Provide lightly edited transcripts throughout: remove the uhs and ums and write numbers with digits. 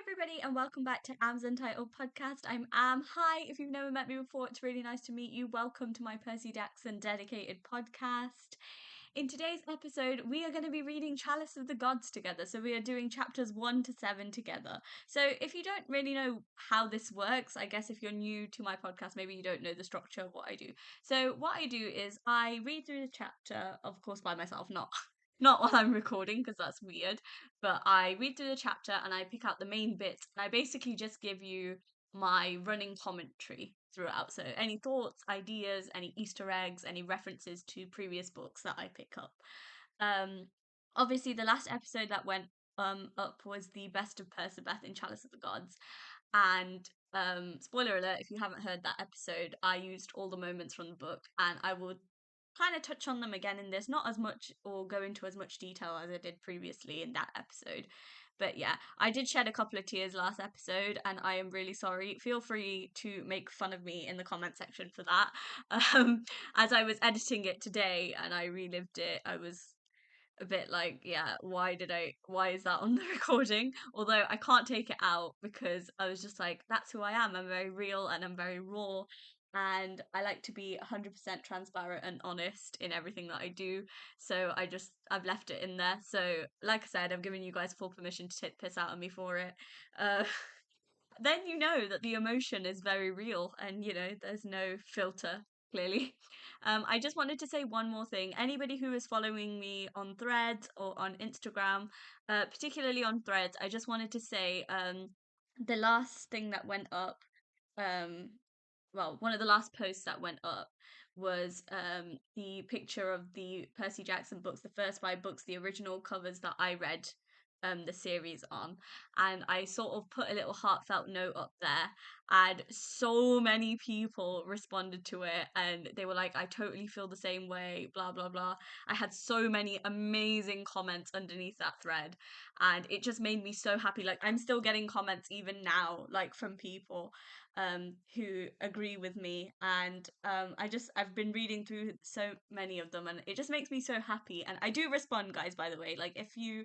everybody, and welcome back to Aamsuntitledpodcast. I'm Am. Hi, if you've never met me before, it's really nice to meet you. Welcome to my Percy Jackson dedicated podcast. In today's episode, we are going to be reading Chalice of the Gods together. So we are doing chapters 1 to 7 together. So if you don't really know how this works, I guess if you're new to my podcast, maybe you don't know the structure of what I do. So what I do is I read through the chapter, of course, by myself, not while I'm recording because that's weird, but I read through the chapter and I pick out the main bits and I basically just give you my running commentary throughout. So any thoughts, ideas, any Easter eggs, any references to previous books that I pick up. Um Obviously the last episode that went up was the best of Percy in Chalice of the Gods. And spoiler alert, if you haven't heard that episode, I used all the moments from the book and I will kind of touch on them again in this, not as much or go into as much detail as I did previously in that episode. But yeah, I did shed a couple of tears last episode and I am really sorry. Feel free to make fun of me in the comment section for that. As I was editing it today and I relived it, I was a bit like, yeah, why is that on the recording? Although I can't take it out because I was just like, that's who I am. I'm very real and I'm very raw. And I like to be 100% transparent and honest in everything that I do. So I've left it in there. So, like I said, I've given you guys full permission to take the piss out of me for it. Uh, then you know that the emotion is very real and there's no filter, clearly. I just wanted to say one more thing. Anybody who is following me on Threads or on Instagram, particularly on Threads, I just wanted to say the last thing that went up, um well, one of the last posts that went up was the picture of the Percy Jackson books, the first five books, the original covers that I read the series on. And I sort of put a little heartfelt note up there, and so many people responded to it and they were like, I totally feel the same way, blah blah blah. I had so many amazing comments underneath that thread, and it just made me so happy. Like, I'm still getting comments even now, like from people who agree with me, and I've been reading through so many of them and it just makes me so happy. And I do respond, guys, by the way. Like, if you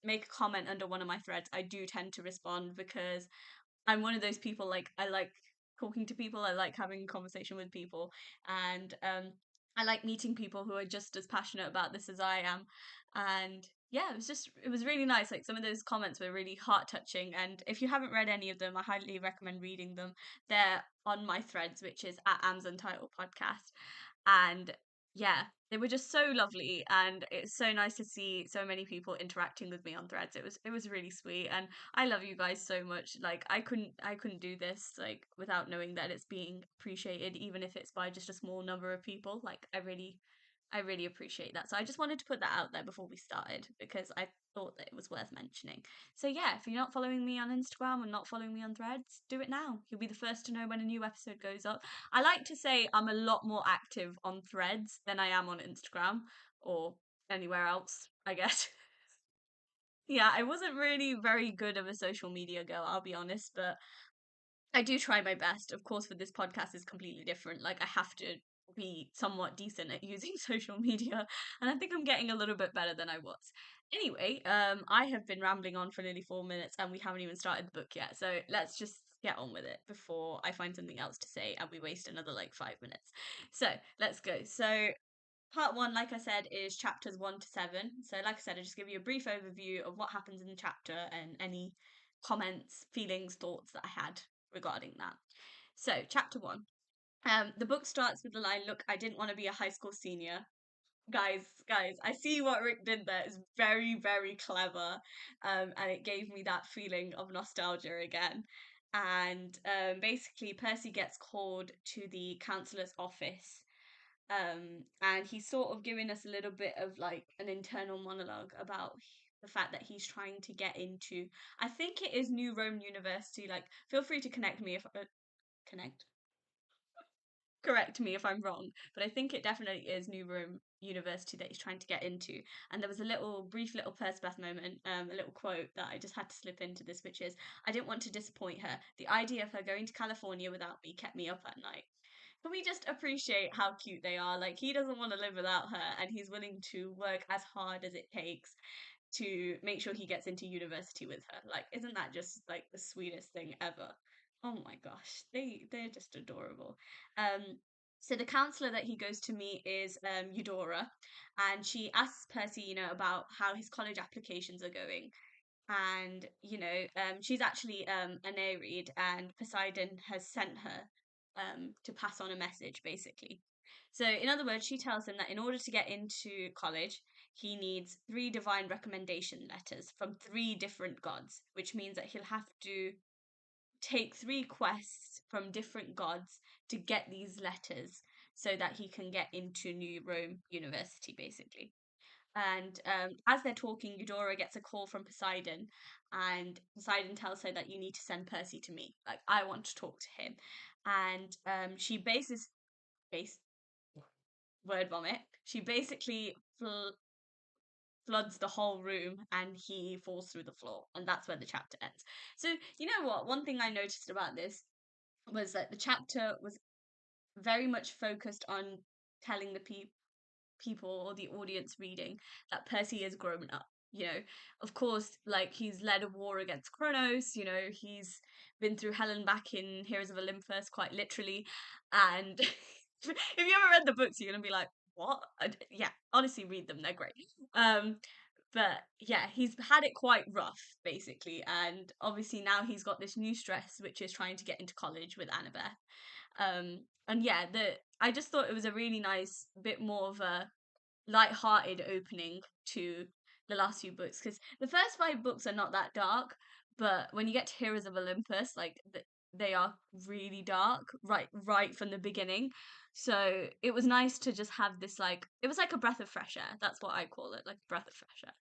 make a comment under one of my threads, I do tend to respond because I'm one of those people, like, I like talking to people, I like having a conversation with people, and I like meeting people who are just as passionate about this as I am. And yeah, it was really nice. Like, some of those comments were really heart touching, and if you haven't read any of them, I highly recommend reading them. They're on my threads, which is at Aamsuntitledpodcast. And yeah, they were just so lovely, and it's so nice to see so many people interacting with me on threads. It was really sweet, and I love you guys so much. Like, I couldn't do this like without knowing that it's being appreciated, even if it's by just a small number of people. Like, I really appreciate that. So I just wanted to put that out there before we started because I thought that it was worth mentioning. So yeah, if you're not following me on Instagram and not following me on Threads, do it now. You'll be the first to know when a new episode goes up. I like to say I'm a lot more active on Threads than I am on Instagram or anywhere else, I guess. Yeah, I wasn't really very good of a social media girl, I'll be honest, but I do try my best. Of course, with this podcast is completely different. Like, I have to be somewhat decent at using social media, and I think I'm getting a little bit better than I was. Anyway, I have been rambling on for nearly 4 minutes and we haven't even started the book yet. So let's just get on with it before I find something else to say and we waste another like 5 minutes. So let's go. So part one, like I said, is chapters 1 to 7. So, like I said, I just give you a brief overview of what happens in the chapter and any comments, feelings, thoughts that I had regarding that. So, chapter 1. The book starts with the line, "Look, I didn't want to be a high school senior." Guys, I see what Rick did there. It's very, very clever. And it gave me that feeling of nostalgia again. And basically, Percy gets called to the counselor's office, and he's sort of giving us a little bit of like an internal monologue about the fact that he's trying to get into, I think it is New Rome University. Like, feel free to connect me if connect correct me if I'm wrong, but I think it definitely is New Rome University that he's trying to get into. And there was a little brief little Perspeth moment, a little quote that I just had to slip into this, which is, "I didn't want to disappoint her. The idea of her going to California without me kept me up at night." Can we just appreciate how cute they are? Like, he doesn't want to live without her and he's willing to work as hard as it takes. to make sure he gets into university with her. Like, isn't that just like the sweetest thing ever? Oh my gosh, they're just adorable. So the counselor that he goes to meet is Eudora, and she asks Percy, about how his college applications are going. And she's actually a Nereid, and Poseidon has sent her to pass on a message, basically. So, in other words, she tells him that in order to get into college, he needs 3 divine recommendation letters from 3 different gods, which means that he'll have to take 3 quests from different gods to get these letters so that he can get into New Rome University, basically. And as they're talking, Eudora gets a call from Poseidon, and Poseidon tells her that you need to send Percy to me. Like, I want to talk to him. And she base word vomit. She basically floods the whole room, and he falls through the floor, and that's where the chapter ends. So, you know what? One thing I noticed about this was that the chapter was very much focused on telling the people or the audience reading that Percy has grown up. Of course, like, he's led a war against Kronos, he's been through hell and back in Heroes of Olympus, quite literally. And if you ever read the books, you're gonna be like, what? Yeah, honestly, read them, they're great. But yeah, he's had it quite rough, basically, and obviously now he's got this new stress, which is trying to get into college with Annabeth. And yeah, I just thought it was a really nice bit more of a light-hearted opening to the last few books, because the first 5 books are not that dark, but when you get to Heroes of Olympus, like, they are really dark right from the beginning. So it was nice to just have this, like, it was like a breath of fresh air. That's what I call it, like a breath of fresh air.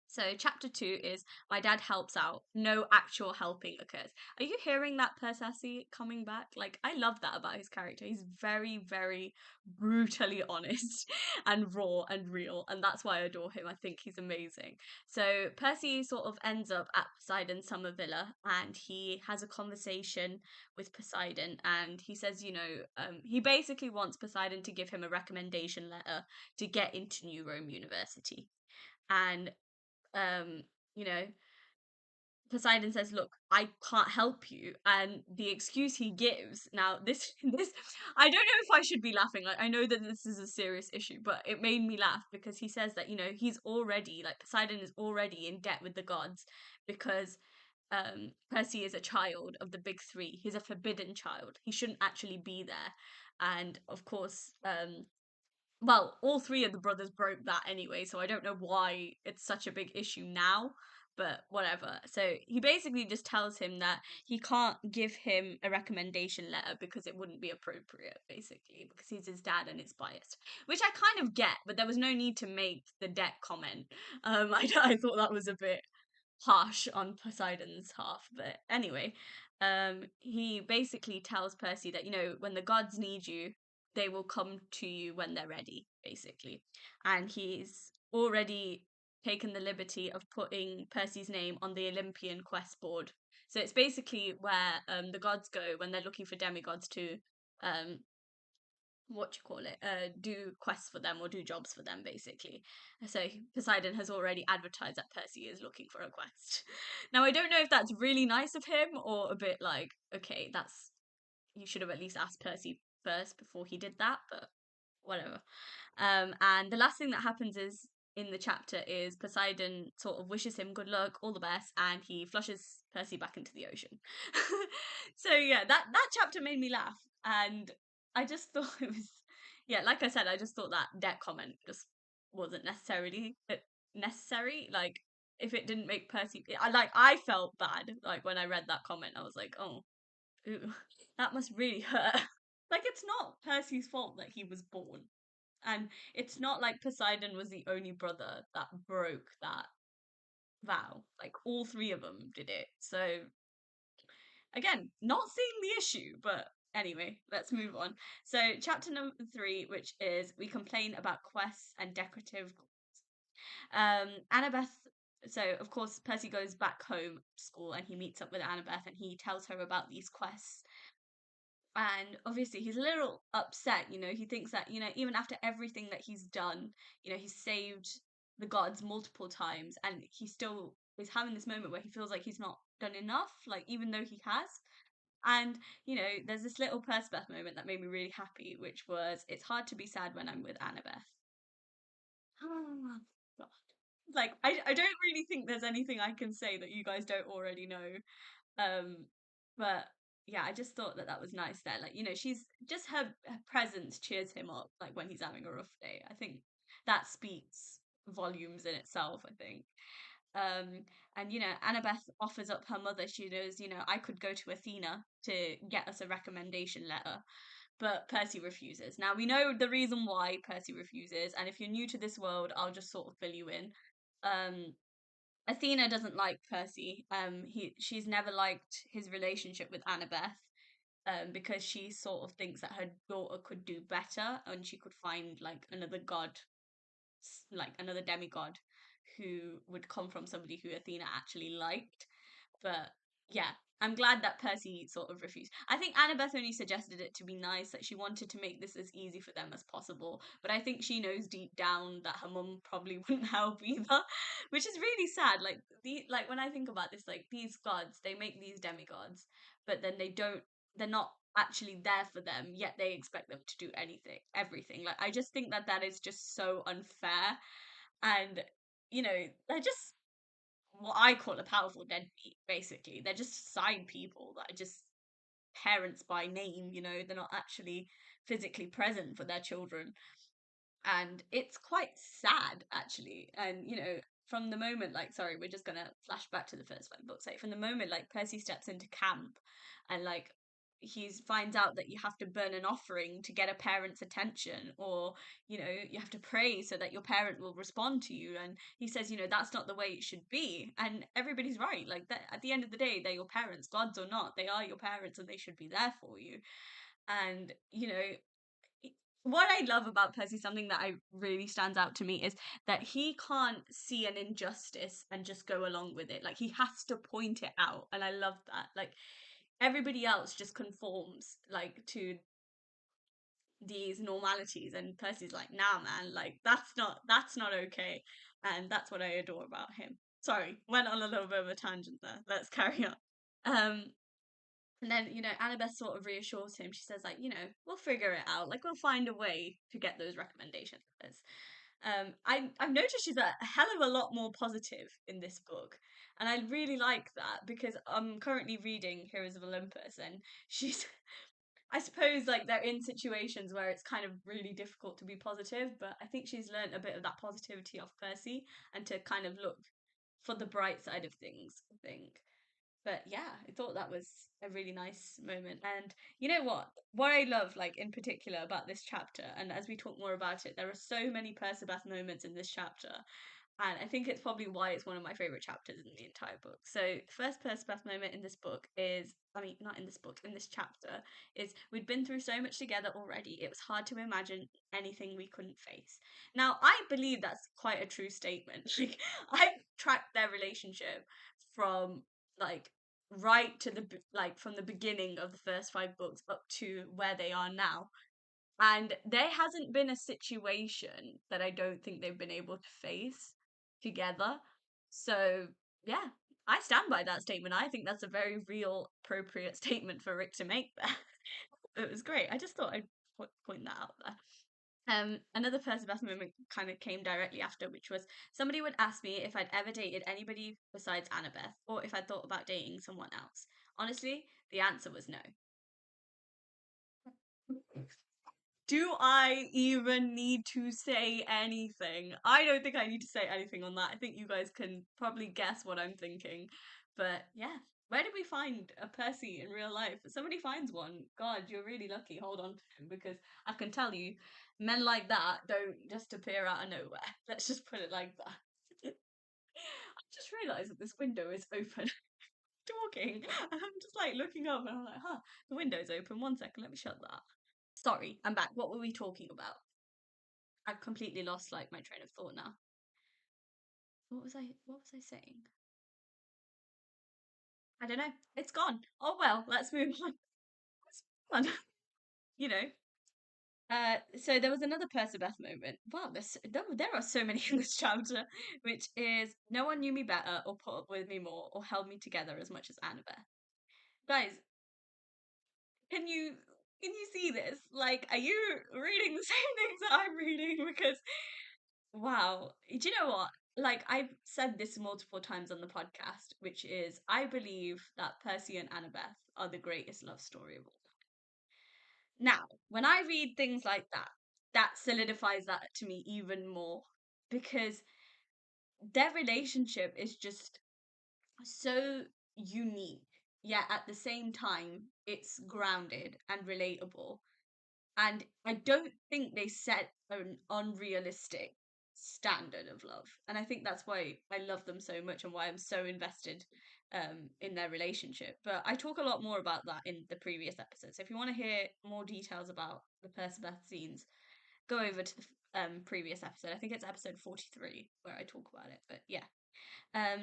So chapter 2 is my dad helps out. No actual helping occurs. Are you hearing that Percy coming back? Like, I love that about his character. He's very, very brutally honest and raw and real, and that's why I adore him. I think he's amazing. So Percy sort of ends up at Poseidon's summer villa, and he has a conversation with Poseidon, and he says, he basically wants Poseidon to give him a recommendation letter to get into New Rome University. And um, you know, Poseidon says, "Look, I can't help you," and the excuse he gives now, this I don't know if I should be laughing. Like, I know that this is a serious issue, but it made me laugh because he says that he's already, like, Poseidon is already in debt with the gods because Percy is a child of the big 3. He's a forbidden child. He shouldn't actually be there, and of course, well, all 3 of the brothers broke that anyway, so I don't know why it's such a big issue now, but whatever. So he basically just tells him that he can't give him a recommendation letter because it wouldn't be appropriate, basically, because he's his dad and it's biased, which I kind of get, but there was no need to make the debt comment. I thought that was a bit harsh on Poseidon's half, but anyway, he basically tells Percy that when the gods need you, they will come to you when they're ready, basically. And he's already taken the liberty of putting Percy's name on the Olympian quest board. So it's basically where the gods go when they're looking for demigods to um, do quests for them or do jobs for them, basically. So Poseidon has already advertised that Percy is looking for a quest. Now, I don't know if that's really nice of him or a bit like, okay, you should have at least asked Percy first before he did that, but whatever. And the last thing that happens is in the chapter is Poseidon sort of wishes him good luck, all the best, and he flushes Percy back into the ocean. So yeah, that chapter made me laugh, and I just thought it was, yeah, like I said, I just thought that debt comment just wasn't necessarily necessary. Like, if it didn't make Percy, I felt bad like when I read that comment. I was like, oh, ooh, that must really hurt. Like, it's not Percy's fault that he was born. And it's not like Poseidon was the only brother that broke that vow. Like, all 3 of them did it. So, again, not seeing the issue, but anyway, let's move on. So, chapter number 3, which is We Complain About Quests and Decorative. Annabeth. So, of course, Percy goes back home to school and he meets up with Annabeth and he tells her about these quests. And obviously he's a little upset. He thinks that even after everything that he's done, he's saved the gods multiple times, and he still is having this moment where he feels like he's not done enough, like even though he has. And there's this little Persephone moment that made me really happy, which was, "It's hard to be sad when I'm with Annabeth." Oh, God. Like, I don't really think there's anything I can say that you guys don't already know. Um, but yeah, I just thought that that was nice there. Like, she's just her presence cheers him up, like when he's having a rough day. I think that speaks volumes in itself, I think. And Annabeth offers up her mother. She knows, I could go to Athena to get us a recommendation letter, but Percy refuses. Now we know the reason why Percy refuses, and if you're new to this world, I'll just sort of fill you in. Um, Athena doesn't like Percy. She's never liked his relationship with Annabeth. Because she sort of thinks that her daughter could do better and she could find like another god, like another demigod, who would come from somebody who Athena actually liked. But yeah, I'm glad that Percy sort of refused. I think Annabeth only suggested it to be nice, that she wanted to make this as easy for them as possible. But I think she knows deep down that her mum probably wouldn't help either, which is really sad. Like when I think about this, like these gods, they make these demigods, but then they're not actually there for them, yet they expect them to do everything. Like I just think that that is just so unfair, and they're just what I call a powerful deadbeat, basically. They're just side people that are just parents by name, they're not actually physically present for their children. And it's quite sad, actually. And, from the moment, like, sorry, we're just gonna flash back to the first 5 books. Like, from the moment, like, Percy steps into camp and, like, he finds out that you have to burn an offering to get a parent's attention, or you have to pray so that your parent will respond to you, and he says, that's not the way it should be. And everybody's right, like that. At the end of the day, they're your parents, gods or not, they are your parents, and they should be there for you. And what I love about Percy, something that I really stands out to me, is that he can't see an injustice and just go along with it. Like he has to point it out, and I love that. Like everybody else just conforms like to these normalities, and Percy's like, nah man, like that's not okay. And that's what I adore about him. Sorry, went on a little bit of a tangent there. Let's carry on. um and then Annabeth sort of reassures him. She says, like, we'll figure it out, like we'll find a way to get those recommendation letters. I've noticed she's a hell of a lot more positive in this book, and I really like that, because I'm currently reading Heroes of Olympus, and she's I suppose like they're in situations where it's kind of really difficult to be positive, but I think she's learned a bit of that positivity off Percy, and to kind of look for the bright side of things, I think. But yeah, I thought that was a really nice moment. And you know what I love, like in particular, about this chapter, and as we talk more about it, there are so many Persebath moments in this chapter, and I think it's probably why it's one of my favorite chapters in the entire book. So the first Persebath moment in this book is, I mean, not in this book, in this chapter, is, "We'd been through so much together already, it was hard to imagine anything we couldn't face." Now, I believe that's quite a true statement. Like, I tracked their relationship from like right to like from the beginning of the first 5 books up to where they are now, and there hasn't been a situation that I don't think they've been able to face together. So yeah, I stand by that statement. I think that's a very real, appropriate statement for Rick to make there. It was great. I just thought I'd point that out there. Another Perseus moment kind of came directly after, which was, "Somebody would ask me if I'd ever dated anybody besides Annabeth, or if I'd thought about dating someone else. Honestly, the answer was no." Do I even need to say anything? I don't think I need to say anything on that. I think you guys can probably guess what I'm thinking. But yeah, where did we find a Percy in real life? If somebody finds one, God, you're really lucky. Hold on to him, because I can tell you, men like that don't just appear out of nowhere. Let's just put it like that. I just realised that this window is open. Talking, and I'm just like looking up, and I'm like, huh, the window's open. One second, let me shut that. Sorry, I'm back. What were we talking about? I've completely lost like my train of thought now. What was I saying? I don't know. It's gone. Oh well, let's move on. Let's move on. you know. So there was another Percabeth moment. Wow, there are so many in this chapter, which is no one knew me better or put up with me more or held me together as much as Annabeth. Guys, can you can you see this? Like, are you reading the same things that I'm reading? Because wow, do you know what? Like I've said this multiple times on the podcast, which is I believe that Percy and Annabeth are the greatest love story of all. Now, when I read things like that, that solidifies that to me even more because their relationship is just so unique, yet at the same time, it's grounded and relatable. And I don't think they set an unrealistic standard of love. And I think that's why I love them so much and why I'm so invested in their relationship. But I talk a lot more about that in the previous episode. So if you want to hear more details about the Percabeth scenes, go over to the previous episode. I think it's episode 43 where I talk about it. But yeah.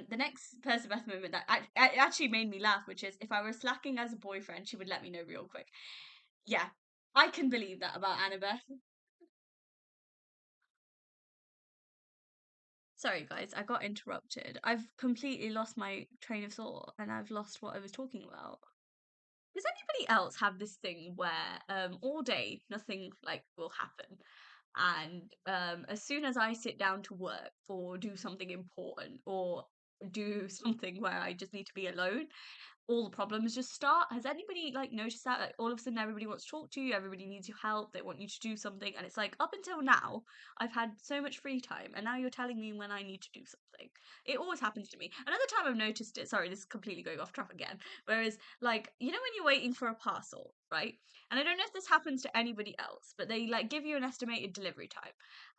The next Percabeth moment that actually made me laugh, which is if I were slacking as a boyfriend, she would let me know real quick. Yeah, I can believe that about Annabeth. Sorry, guys, I got interrupted. I've completely lost my train of thought and I've lost what I was talking about. Does anybody else have this thing where all day nothing like will happen? And as soon as I sit down to work or do something important or do something where I just need to be alone, all the problems just start. Has anybody like noticed that? Like all of a sudden everybody wants to talk to you, everybody needs your help, they want you to do something, and it's like up until now I've had so much free time and now you're telling me when I need to do something. It always happens to me. Another time I've noticed it, sorry, this is completely going off track again. Whereas like, you know when you're waiting for a parcel, right? And I don't know if this happens to anybody else, but they like give you an estimated delivery time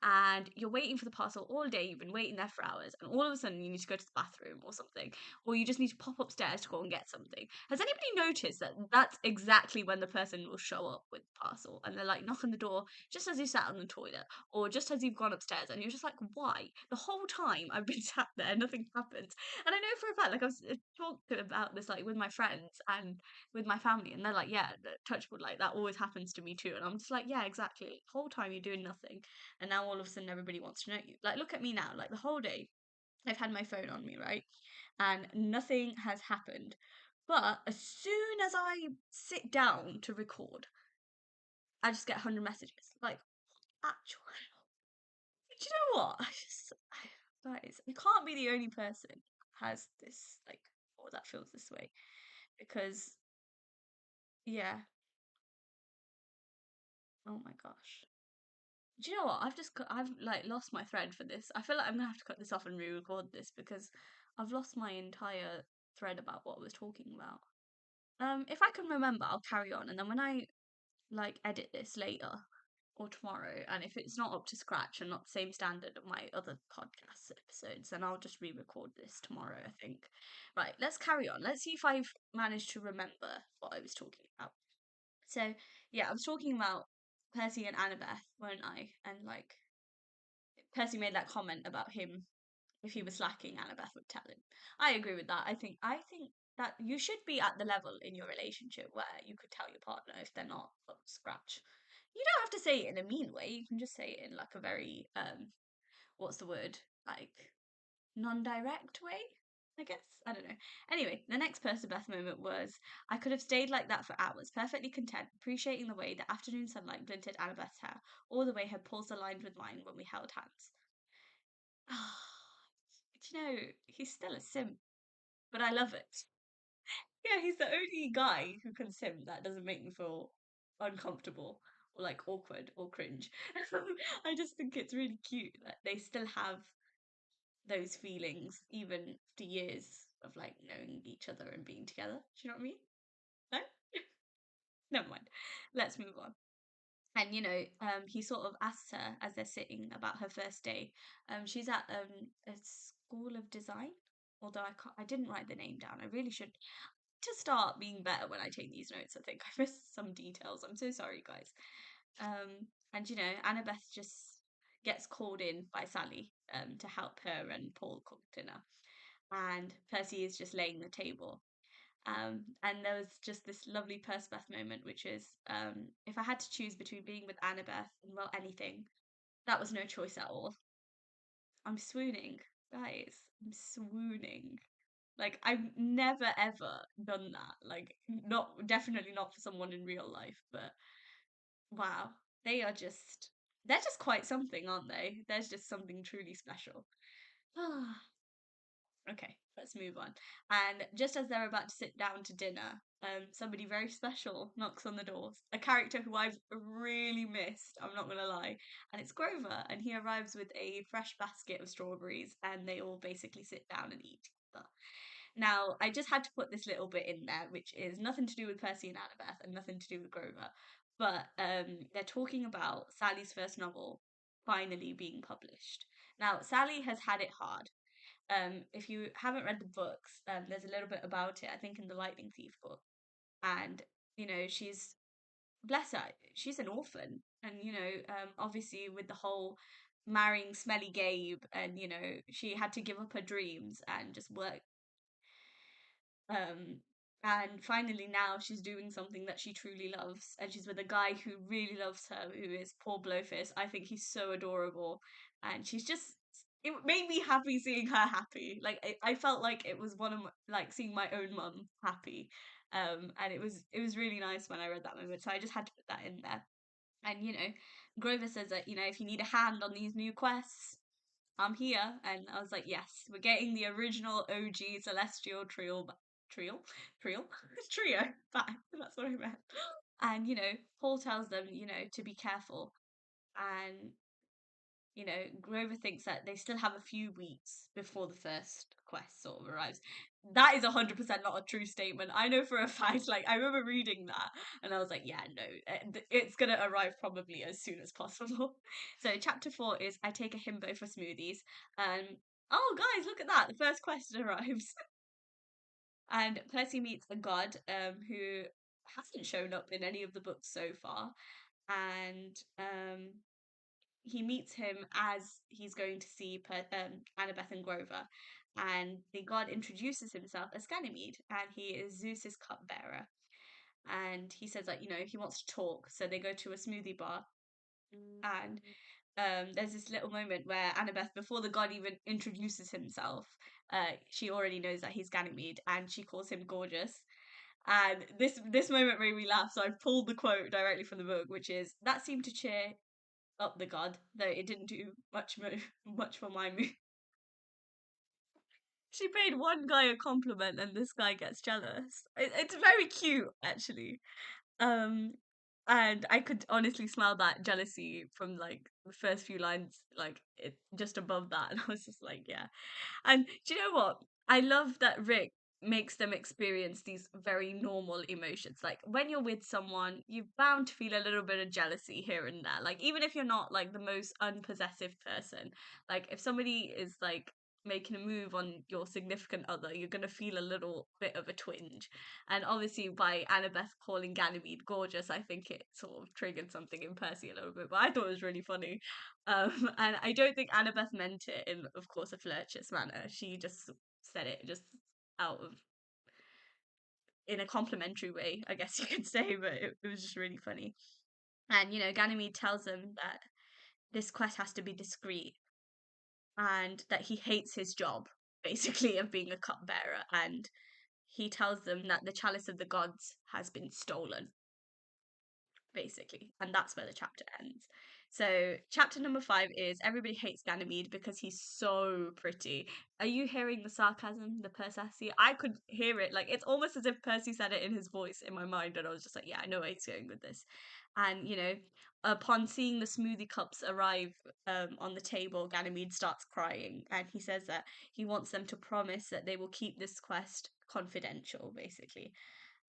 and you're waiting for the parcel all day, you've been waiting there for hours, and all of a sudden you need to go to the bathroom or something, or you just need to pop upstairs to go and get something. Has anybody noticed that that's exactly when the person will show up with the parcel and they're like knock on the door just as you sat on the toilet or just as you've gone upstairs and you're just like, why? The whole time I've been sat there, nothing happens. And I know for a fact, like I was talking about this like with my friends and with my family, and they're like, yeah, touch wood, like that always happens to me too. And I'm just like, yeah, exactly. The whole time you're doing nothing, and now all of a sudden everybody wants to know you. Like, look at me now. Like the whole day, I've had my phone on me, right? And nothing has happened. But as soon as I sit down to record, I just get 100 messages. Like, actual. Do you know what? Guys, I can't be the only person who has this, like, or that feels this way. Because, yeah, oh my gosh. Do you know what? I've like lost my thread for this. I feel like I'm gonna have to cut this off and re-record this because I've lost my entire thread about what I was talking about. If I can remember, I'll carry on, and then when I like edit this later or tomorrow, and if it's not up to scratch and not the same standard of my other podcast episodes, then I'll just re-record this tomorrow, I think. Right, let's carry on. Let's see if I've managed to remember what I was talking about. So yeah, I was talking about Percy and Annabeth, weren't I? And like Percy made that comment about him, if he was slacking, Annabeth would tell him. I agree with that. I think that you should be at the level in your relationship where you could tell your partner if they're not up to scratch. You don't have to say it in a mean way. You can just say it in like a very what's the word? Like non-direct way, I guess. I don't know. Anyway, the next Percabeth moment was I could have stayed like that for hours, perfectly content, appreciating the way the afternoon sunlight glinted Annabeth's hair, or the way her pulse aligned with mine when we held hands. But you know, he's still a simp, but I love it. Yeah, he's the only guy who can simp that doesn't make me feel uncomfortable or like awkward or cringe. I just think it's really cute that they still have those feelings even after years of like knowing each other and being together. Do you know what I mean? No? Never mind. Let's move on. And you know, he sort of asks her as they're sitting about her first day. She's at a school of design, although I didn't write the name down. I really should to start being better when I take these notes. I think I missed some details. I'm so sorry, guys. And you know, Annabeth just gets called in by Sally to help her and Paul cook dinner, and Percy is just laying the table. And there was just this lovely Percy moment, which is if I had to choose between being with Annabeth and, well, anything, that was no choice at all. I'm swooning, guys. I'm swooning. Like, I've never ever done that. Like, not definitely not for someone in real life, but wow, they are just they're just quite something, aren't they? There's just something truly special. Okay, let's move on. And just as they're about to sit down to dinner, somebody very special knocks on the doors. A character who I've really missed, I'm not gonna lie. And it's Grover, and he arrives with a fresh basket of strawberries, and they all basically sit down and eat together. Now, I just had to put this little bit in there, which is nothing to do with Percy and Annabeth and nothing to do with Grover. But they're talking about Sally's first novel finally being published. Now, Sally has had it hard. If you haven't read the books, there's a little bit about it, I think, in the Lightning Thief book. And, she's, bless her, she's an orphan. And, obviously with the whole marrying Smelly Gabe, and, she had to give up her dreams and just work. Um, and finally now she's doing something that she truly loves, and she's with a guy who really loves her, who is Paul Blowfist. I think he's so adorable, and she's just. It made me happy seeing her happy. Like I felt like it was one of my, like seeing my own mum happy, and it was really nice when I read that moment. So I just had to put that in there. And Grover says that if you need a hand on these new quests, I'm here. And I was like, yes, we're getting the original OG Celestial trio, trio, trio back. That's what I meant. And, Paul tells them, to be careful. And, Grover thinks that they still have a few weeks before the first quest sort of arrives. That is 100% not a true statement. I know for a fact, like, I remember reading that and I was like, yeah, no, it's gonna arrive probably as soon as possible. So, chapter 4 is I take a himbo for smoothies. Oh, guys, look at that. The first quest arrives. And Percy meets a god who hasn't shown up in any of the books so far. And he meets him as he's going to see Annabeth and Grover. And the god introduces himself as Ganymede, and he is Zeus's cupbearer. And he says, like, he wants to talk. So they go to a smoothie bar, and there's this little moment where Annabeth, before the god even introduces himself, she already knows that he's Ganymede, and she calls him gorgeous. And this moment made me laugh, so I pulled the quote directly from the book, which is, "That seemed to cheer up the god, though it didn't do much for my mood." She paid one guy a compliment, and this guy gets jealous. It's very cute, actually. Um, and I could honestly smell that jealousy from like the first few lines, like it just above that, and I was just like, yeah. And do you know what? I love that Rick makes them experience these very normal emotions. Like when you're with someone, you're bound to feel a little bit of jealousy here and there. Like even if you're not like the most unpossessive person, like if somebody is like making a move on your significant other, you're gonna feel a little bit of a twinge. And obviously by Annabeth calling Ganymede gorgeous, I think it sort of triggered something in Percy a little bit. But I thought it was really funny. And I don't think Annabeth meant it in, of course, a flirtatious manner. She just said it just out of in a complimentary way, I guess you could say, but it was just really funny. And Ganymede tells him that this quest has to be discreet, and that he hates his job, basically, of being a cupbearer. And he tells them that the Chalice of the Gods has been stolen, basically. And that's where the chapter ends. So, chapter number 5 is Everybody Hates Ganymede because he's so pretty. Are you hearing the sarcasm, the Percy? I could hear it. Like, it's almost as if Percy said it in his voice in my mind, and I was just like, yeah, I know where he's going with this. And, upon seeing the smoothie cups arrive on the table, Ganymede starts crying, and he says that he wants them to promise that they will keep this quest confidential, basically.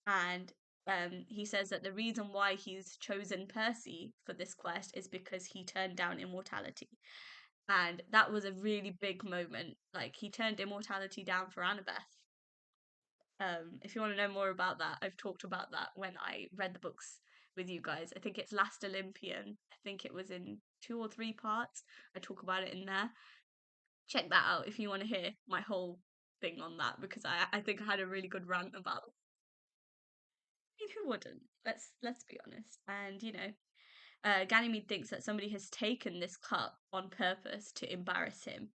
And he says that the reason why he's chosen Percy for this quest is because he turned down immortality. And that was a really big moment. Like, he turned immortality down for Annabeth. If you want to know more about that, I've talked about that when I read the books with you guys. I think it's Last Olympian. I think it was in 2 or 3 parts. I talk about it in there. Check that out if you want to hear my whole thing on that, because I think I had a really good rant about mean, who wouldn't? Let's be honest. And Ganymede thinks that somebody has taken this cup on purpose to embarrass him,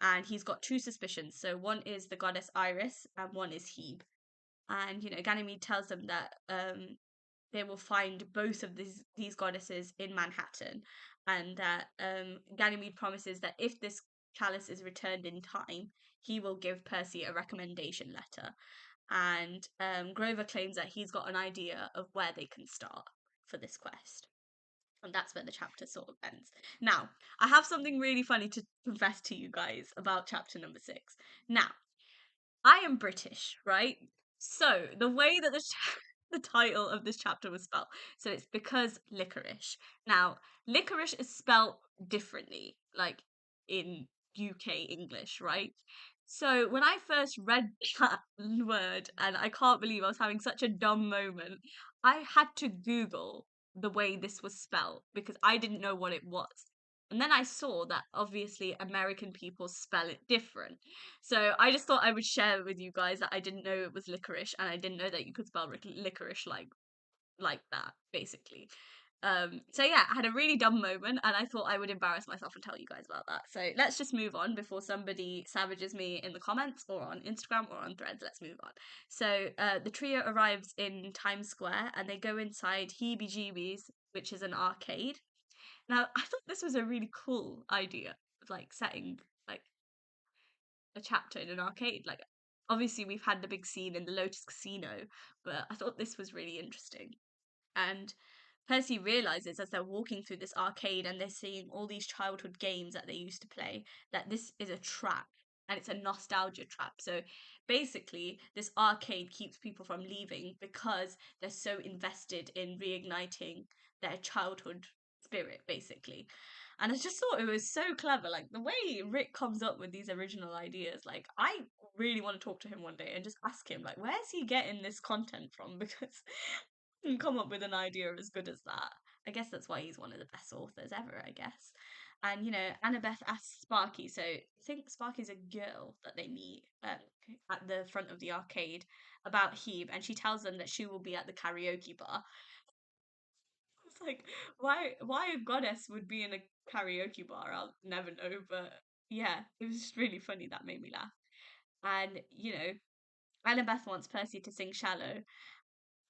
and he's got two suspicions. So one is the goddess Iris, and one is Hebe. And Ganymede tells them that they will find both of these goddesses in Manhattan, and that Ganymede promises that if this chalice is returned in time, he will give Percy a recommendation letter. And Grover claims that he's got an idea of where they can start for this quest. And that's where the chapter sort of ends. Now, I have something really funny to confess to you guys about chapter number 6. Now, I am British, right? So the way that the title of this chapter was spelled, so it's because licorice. Now, licorice is spelled differently, like in UK English, right? So when I first read that word, and I can't believe I was having such a dumb moment, I had to Google the way this was spelled because I didn't know what it was. And then I saw that obviously American people spell it different. So I just thought I would share with you guys that I didn't know it was licorice, and I didn't know that you could spell licorice like that, basically. So yeah, I had a really dumb moment, and I thought I would embarrass myself and tell you guys about that. So let's just move on before somebody savages me in the comments or on Instagram or on Threads. Let's move on. So the trio arrives in Times Square, and they go inside Heebie Jeebies, which is an arcade. Now, I thought this was a really cool idea, like setting like a chapter in an arcade. Like, obviously, we've had the big scene in the Lotus Casino, but I thought this was really interesting. And Percy realizes as they're walking through this arcade and they're seeing all these childhood games that they used to play that this is a trap, and it's a nostalgia trap. So basically, this arcade keeps people from leaving because they're so invested in reigniting their childhood spirit, basically. And I just thought it was so clever. Like the way Rick comes up with these original ideas, like I really want to talk to him one day and just ask him, like, where's he getting this content from? Because can come up with an idea as good as that. I guess that's why he's one of the best authors ever, I guess. And Annabeth asks Sparky, so I think Sparky's a girl that they meet at the front of the arcade, about Hebe, and she tells them that she will be at the karaoke bar. It's like, why a goddess would be in a karaoke bar? I'll never know, but yeah, it was just really funny. That made me laugh. And Annabeth wants Percy to sing Shallow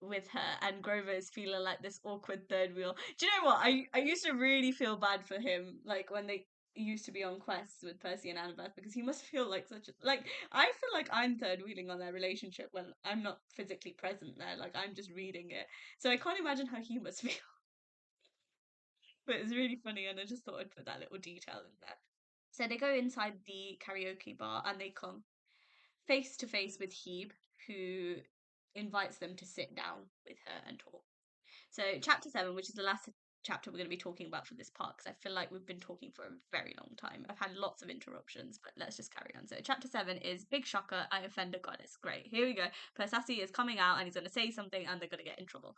with her, and Grover is feeling like this awkward third wheel. Do you know what? I used to really feel bad for him, like when they used to be on quests with Percy and Annabeth, because he must feel like such a like I feel like I'm third wheeling on their relationship when I'm not physically present there, like I'm just reading it. So I can't imagine how he must feel. But it's really funny, and I just thought I'd put that little detail in there. So they go inside the karaoke bar and they come face to face with Hebe, who invites them to sit down with her and talk. So, chapter 7, which is the last chapter we're going to be talking about for this part, because I feel like we've been talking for a very long time. I've had lots of interruptions, but let's just carry on. So, chapter 7 is Big Shocker, I Offend a Goddess. Great, here we go. Percy is coming out and he's going to say something and they're going to get in trouble.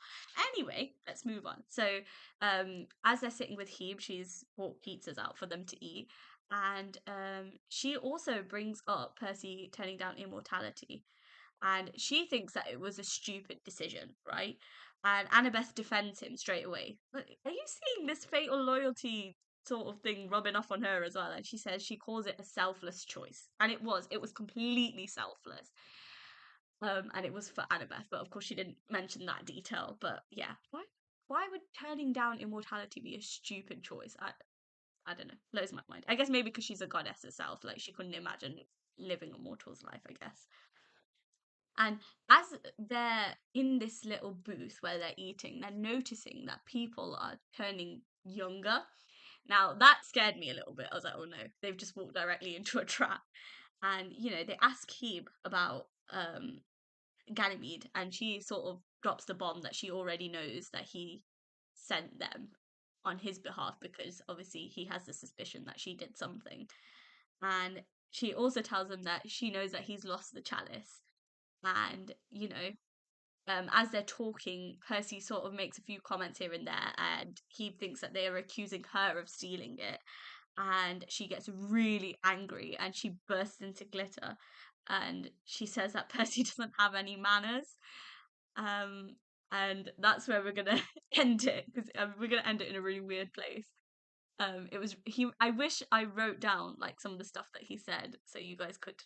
Anyway, let's move on. So, as they're sitting with Hebe, she's bought pizzas out for them to eat. And she also brings up Percy turning down immortality, and she thinks that it was a stupid decision, right? And Annabeth defends him straight away. But are you seeing this fatal loyalty sort of thing rubbing off on her as well? And she says she calls it a selfless choice, and it was completely selfless. And it was for Annabeth, but of course she didn't mention that detail. But yeah, why would turning down immortality be a stupid choice? I don't know, blows my mind. I guess maybe because she's a goddess herself, like she couldn't imagine living a mortal's life, I guess. And as they're in this little booth where they're eating, they're noticing that people are turning younger. Now, that scared me a little bit. I was like, oh no, they've just walked directly into a trap. And, they ask Hebe about Ganymede, and she sort of drops the bomb that she already knows that he sent them on his behalf, because obviously he has the suspicion that she did something. And she also tells him that she knows that he's lost the chalice. And as they're talking, Percy sort of makes a few comments here and there, and he thinks that they are accusing her of stealing it. And she gets really angry and she bursts into glitter, and she says that Percy doesn't have any manners. and that's where we're gonna end it, because we're gonna end it in a really weird place. It was he. I wish I wrote down like some of the stuff that he said so you guys could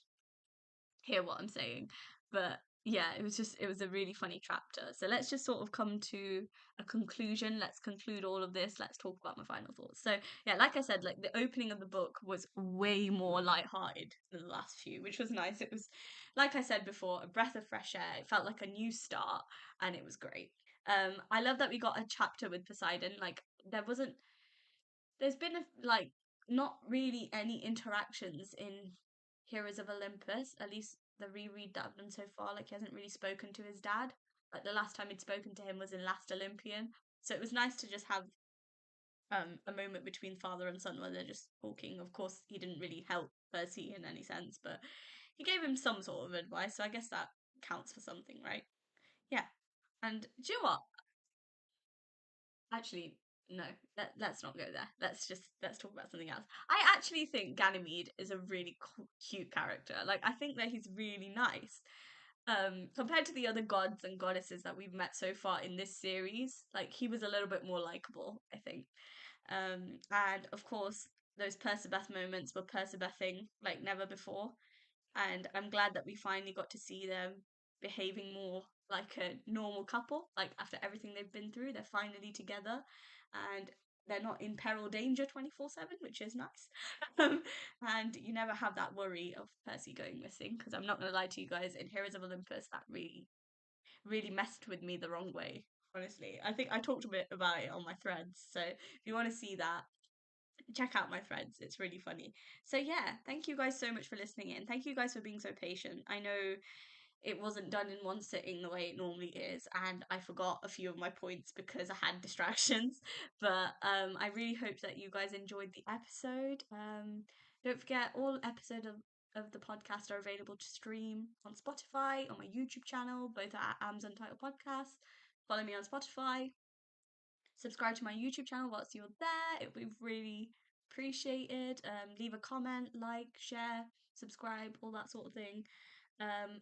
hear what I'm saying. But yeah, it was a really funny chapter. So let's just sort of come to a conclusion. Let's conclude all of this. Let's talk about my final thoughts. So yeah, like I said, like the opening of the book was way more lighthearted than the last few, which was nice. It was, like I said before, a breath of fresh air. It felt like a new start, and it was great. I love that we got a chapter with Poseidon. Like there's been like not really any interactions in Heroes of Olympus, at least the reread that I've done so far. Like he hasn't really spoken to his dad. Like the last time he'd spoken to him was in Last Olympian. So it was nice to just have a moment between father and son where they're just talking. Of course, he didn't really help Percy in any sense, but he gave him some sort of advice. So I guess that counts for something, right? Yeah. And do you know what? Actually, no. Let's not go there. Let's talk about something else. I actually think Ganymede is a really cute character. Like I think that he's really nice. Compared to the other gods and goddesses that we've met so far in this series, like he was a little bit more likable, I think. And of course, those Persebeth moments were Persebething like never before, and I'm glad that we finally got to see them behaving more like a normal couple. Like after everything they've been through, they're finally together, and they're not in peril danger 24/7, which is nice. And you never have that worry of Percy going missing, because I'm not going to lie to you guys, in Heroes of Olympus that really messed with me the wrong way. Honestly, I think I talked a bit about it on my threads, so if you want to see that, check out my threads. It's really funny. So yeah, thank you guys so much for listening in. Thank you guys for being so patient. I know it wasn't done in one sitting the way it normally is, and I forgot a few of my points because I had distractions. But I really hope that you guys enjoyed the episode. Don't forget, all episodes of the podcast are available to stream on Spotify, on my YouTube channel, both at Aamsuntitledpodcast. Follow me on Spotify, subscribe to my YouTube channel whilst you're there. It would be really appreciated. Leave a comment, like, share, subscribe, all that sort of thing.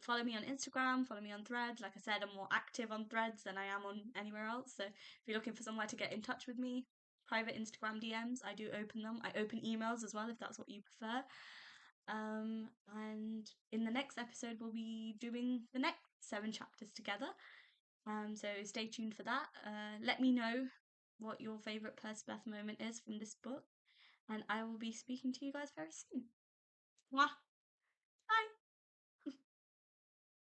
Follow me on Instagram, follow me on Threads. Like I said, I'm more active on Threads than I am on anywhere else. So if you're looking for somewhere to get in touch with me, private Instagram DMs, I do open them. I open emails as well if that's what you prefer. And in the next episode, we'll be doing the next 7 chapters together. So stay tuned for that. Let me know what your favourite Percy moment is from this book, and I will be speaking to you guys very soon. Mwah!